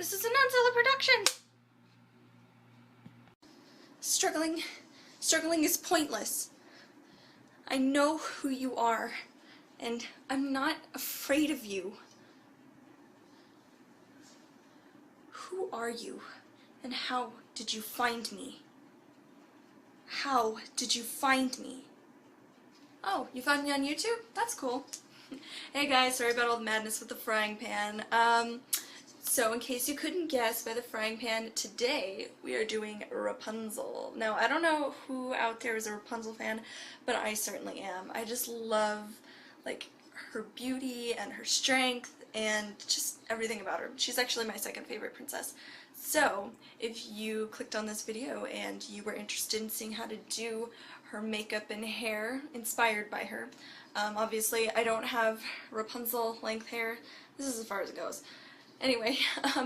This is a non-seller production. Struggling is pointless. I know who you are, and I'm not afraid of you. Who are you, and how did you find me? How did you find me? Oh, you found me on YouTube? That's cool. Hey guys, sorry about all the madness with the frying pan. So in case you couldn't guess by the frying pan, today we are doing Rapunzel. Now, I don't know who out there is a Rapunzel fan, but I certainly am. I just love, like, her beauty and her strength and just everything about her. She's actually my second favorite princess. So, if you clicked on this video and you were interested in seeing how to do her makeup and hair inspired by her, obviously I don't have Rapunzel length hair. This is as far as it goes. Anyway,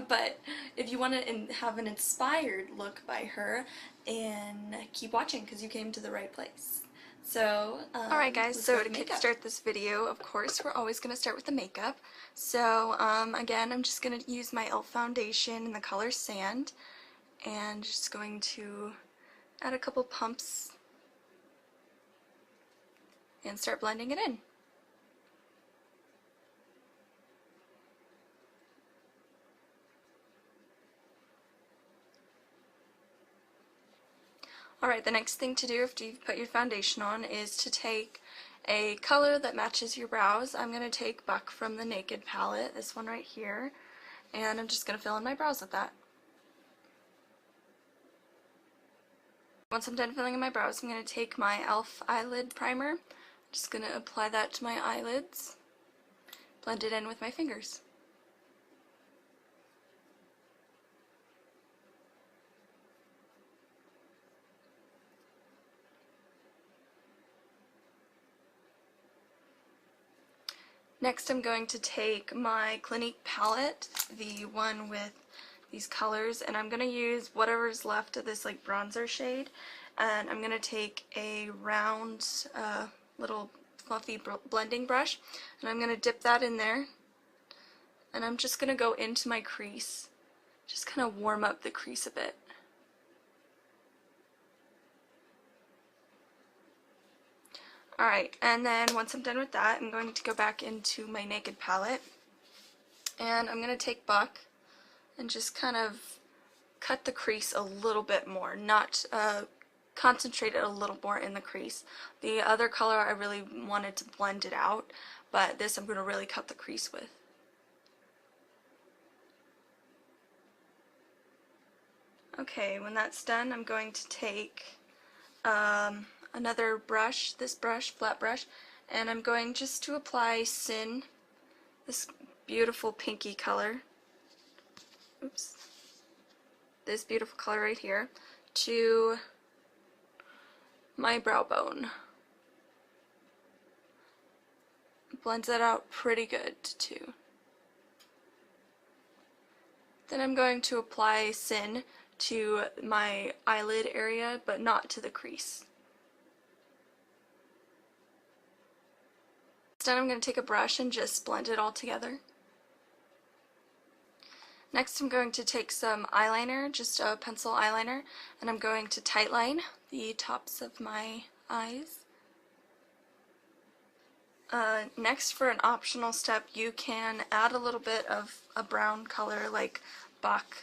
but if you want to have an inspired look by her, and keep watching because you came to the right place. So, alright guys, so to kickstart this video, of course, we're always going to start with the makeup. So, again, I'm just going to use my e.l.f. foundation in the color Sand, and just going to add a couple pumps and start blending it in. Alright, the next thing to do after you've put your foundation on is to take a color that matches your brows. I'm going to take Buck from the Naked palette, this one right here, and I'm just going to fill in my brows with that. Once I'm done filling in my brows, I'm going to take my e.l.f. eyelid primer. I'm just going to apply that to my eyelids, blend it in with my fingers. Next I'm going to take my Clinique palette, the one with these colors, and I'm going to use whatever's left of this like bronzer shade, and I'm going to take a round little fluffy blending brush, and I'm going to dip that in there, and I'm just going to go into my crease, just kind of warm up the crease a bit. Alright, and then once I'm done with that, I'm going to go back into my Naked palette, and I'm going to take Buck and just kind of cut the crease a little bit more, not concentrate it a little more in the crease. The other color I really wanted to blend it out, but this I'm going to really cut the crease with. Okay, when that's done, I'm going to take another brush, this brush, flat brush, and I'm going just to apply Sin, this beautiful pinky color, oops, this beautiful color right here, to my brow bone. Blends that out pretty good too. Then I'm going to apply Sin to my eyelid area, but not to the crease. Then I'm going to take a brush and just blend it all together. Next I'm going to take some eyeliner, just a pencil eyeliner, and I'm going to tightline the tops of my eyes. Next, for an optional step, you can add a little bit of a brown color like Buck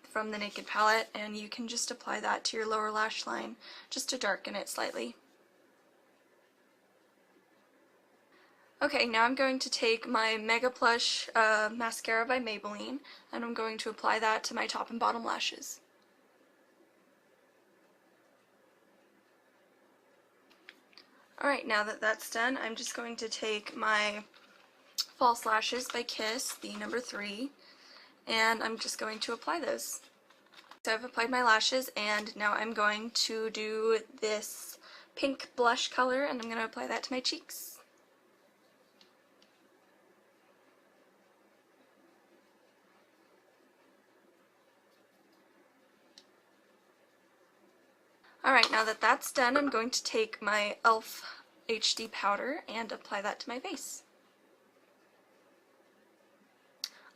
from the Naked palette, and you can just apply that to your lower lash line just to darken it slightly. Okay, now I'm going to take my Mega Plush mascara by Maybelline, and I'm going to apply that to my top and bottom lashes. Alright, now that that's done, I'm just going to take my False Lashes by Kiss, the number 3, and I'm just going to apply those. So I've applied my lashes, and now I'm going to do this pink blush color, and I'm going to apply that to my cheeks. Alright, now that that's done, I'm going to take my e.l.f. HD powder and apply that to my face.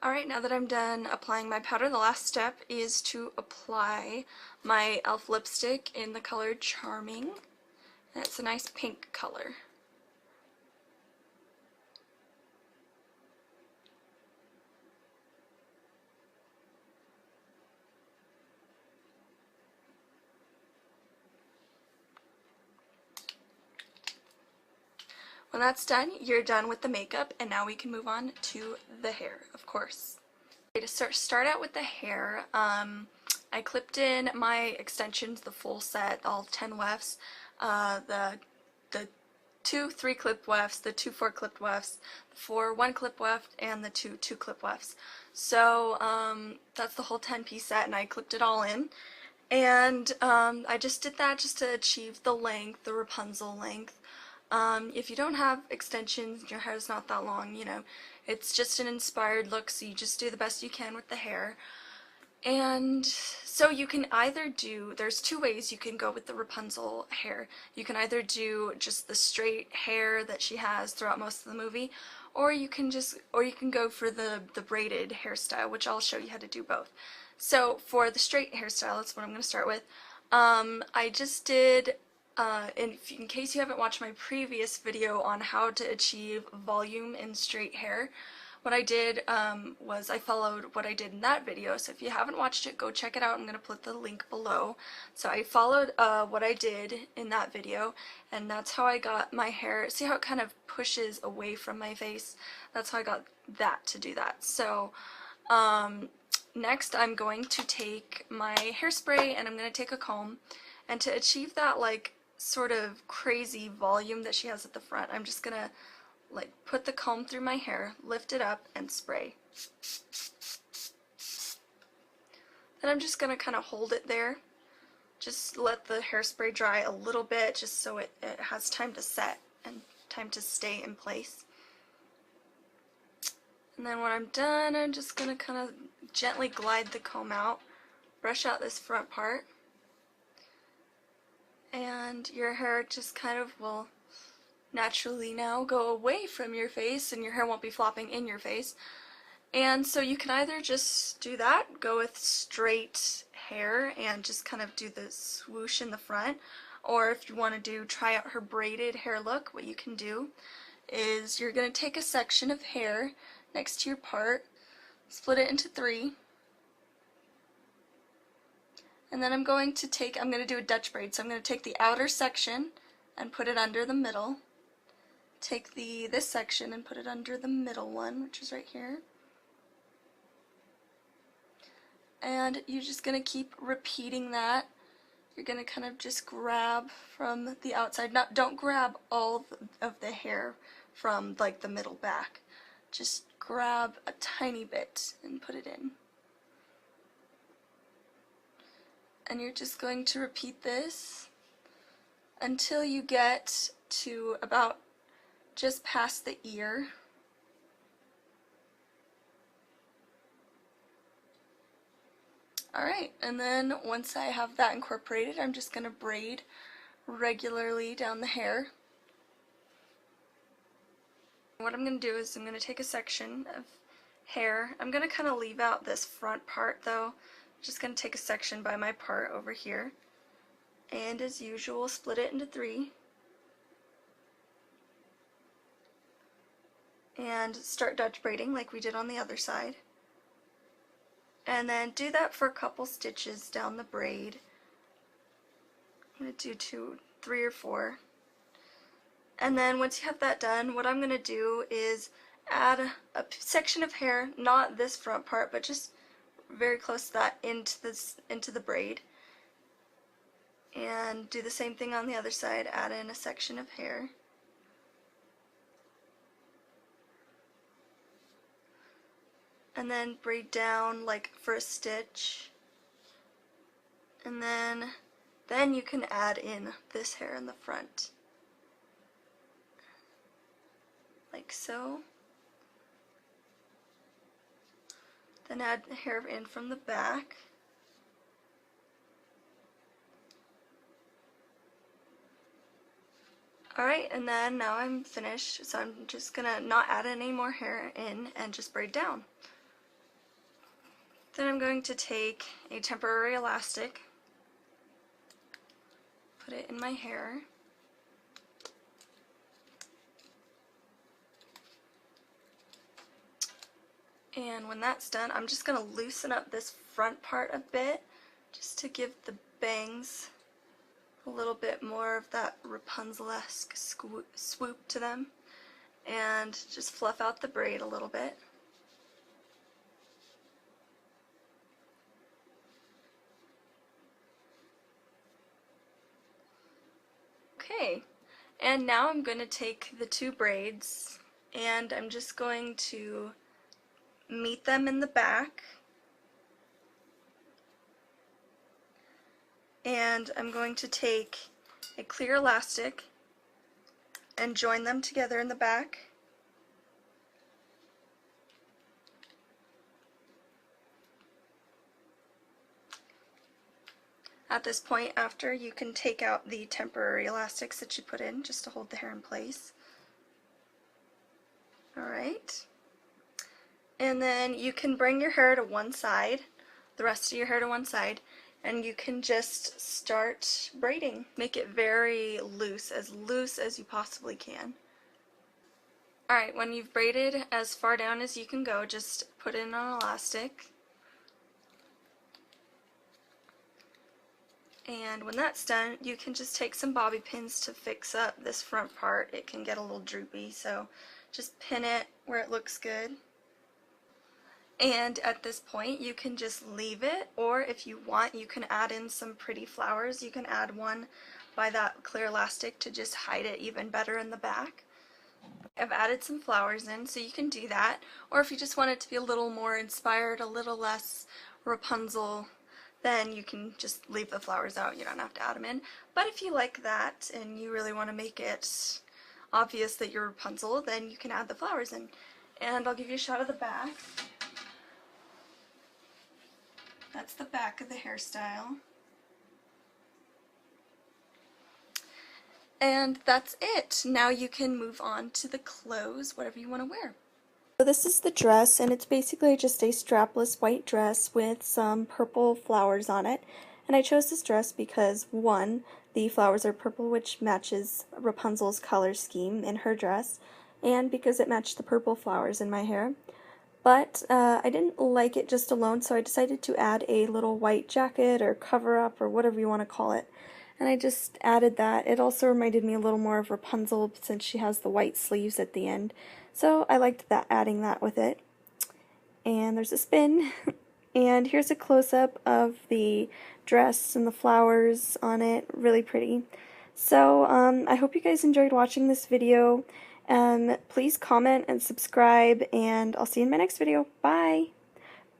Alright, now that I'm done applying my powder, the last step is to apply my e.l.f. lipstick in the color Charming. And it's a nice pink color. When that's done, you're done with the makeup, and now we can move on to the hair, of course. Okay, to start out with the hair, I clipped in my extensions, the full set, all 10 wefts, the 2 3-clip wefts, the 2 4-clip wefts, the 4 1-clip weft, and the 2 2-clip wefts. So that's the whole 10-piece set, and I clipped it all in. And I just did that just to achieve the length, the Rapunzel length. If you don't have extensions, your hair is not that long, you know, it's just an inspired look, so you just do the best you can with the hair. And so you can either do, there's 2 ways you can go with the Rapunzel hair. You can either do just the straight hair that she has throughout most of the movie, or you can go for the braided hairstyle, which I'll show you how to do both. So for the straight hairstyle, that's what I'm going to start with. I just did, in case you haven't watched my previous video on how to achieve volume in straight hair, what I did was I followed what I did in that video. So if you haven't watched it, go check it out. I'm going to put the link below. So I followed what I did in that video, and that's how I got my hair. See how it kind of pushes away from my face? That's how I got that to do that. So next I'm going to take my hairspray and I'm going to take a comb, and to achieve that like sort of crazy volume that she has at the front, I'm just going to like put the comb through my hair, lift it up, and spray. Then I'm just going to kind of hold it there. Just let the hairspray dry a little bit just so it has time to set and time to stay in place. And then when I'm done, I'm just going to kind of gently glide the comb out, brush out this front part, and your hair just kind of will naturally now go away from your face, and your hair won't be flopping in your face. And so you can either just do that, go with straight hair and just kind of do the swoosh in the front, or if you want to try out her braided hair look, what you can do is you're going to take a section of hair next to your part, split it into 3, and then I'm going to do a Dutch braid, so I'm going to take the outer section and put it under the middle, take this section and put it under the middle one, which is right here, and you're just going to keep repeating that. You're going to kind of just grab from the outside, don't grab all of the hair from like the middle back, just grab a tiny bit and put it in. And you're just going to repeat this until you get to about just past the ear. Alright, and then once I have that incorporated, I'm just going to braid regularly down the hair. What I'm going to do is I'm going to take a section of hair. I'm going to kind of leave out this front part though. I'm just going to take a section by my part over here, and as usual split it into 3 and start Dutch braiding like we did on the other side, and then do that for a couple stitches down the braid. I'm going to do 2, 3 or 4. And then once you have that done, what I'm going to do is add a section of hair, not this front part, but just very close to that, into the braid. And do the same thing on the other side, add in a section of hair. And then braid down like for a stitch. And then you can add in this hair in the front. Like so. Then add hair in from the back. Alright, and then now I'm finished, so I'm just gonna not add any more hair in and just braid down. Then I'm going to take a temporary elastic, put it in my hair, and when that's done, I'm just going to loosen up this front part a bit just to give the bangs a little bit more of that Rapunzel-esque swoop to them, and just fluff out the braid a little bit. Okay, and now I'm going to take the two braids and I'm just going to meet them in the back, and I'm going to take a clear elastic and join them together in the back. At this point, after, you can take out the temporary elastics that you put in just to hold the hair in place. Alright. And then you can bring your hair to one side, the rest of your hair to one side, and you can just start braiding. Make it very loose as you possibly can. Alright, when you've braided as far down as you can go, just put in an elastic. And when that's done, you can just take some bobby pins to fix up this front part. It can get a little droopy, so just pin it where it looks good. And at this point, you can just leave it, or if you want, you can add in some pretty flowers. You can add one by that clear elastic to just hide it even better in the back. I've added some flowers in, so you can do that. Or if you just want it to be a little more inspired, a little less Rapunzel, then you can just leave the flowers out. You don't have to add them in. But if you like that and you really want to make it obvious that you're Rapunzel, then you can add the flowers in. And I'll give you a shot of the back. That's the back of the hairstyle. And that's it. Now you can move on to the clothes, whatever you want to wear. So this is the dress, and it's basically just a strapless white dress with some purple flowers on it. And I chose this dress because, one, the flowers are purple, which matches Rapunzel's color scheme in her dress, and because it matched the purple flowers in my hair. But I didn't like it just alone, so I decided to add a little white jacket or cover-up or whatever you want to call it. And I just added that. It also reminded me a little more of Rapunzel since she has the white sleeves at the end. So I liked that, adding that with it. And there's a spin. And here's a close-up of the dress and the flowers on it. Really pretty. So I hope you guys enjoyed watching this video. Please comment and subscribe, and I'll see you in my next video. Bye!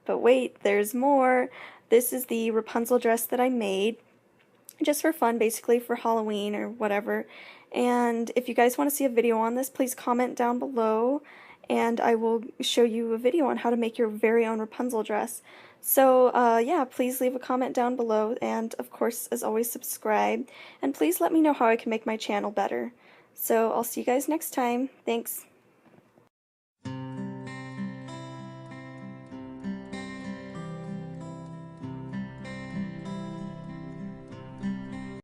But wait, there's more. This is the Rapunzel dress that I made, just for fun, basically for Halloween or whatever. And if you guys want to see a video on this, please comment down below, and I will show you a video on how to make your very own Rapunzel dress. So yeah, please leave a comment down below, and of course, as always, subscribe. And please let me know how I can make my channel better. So I'll see you guys next time. Thanks.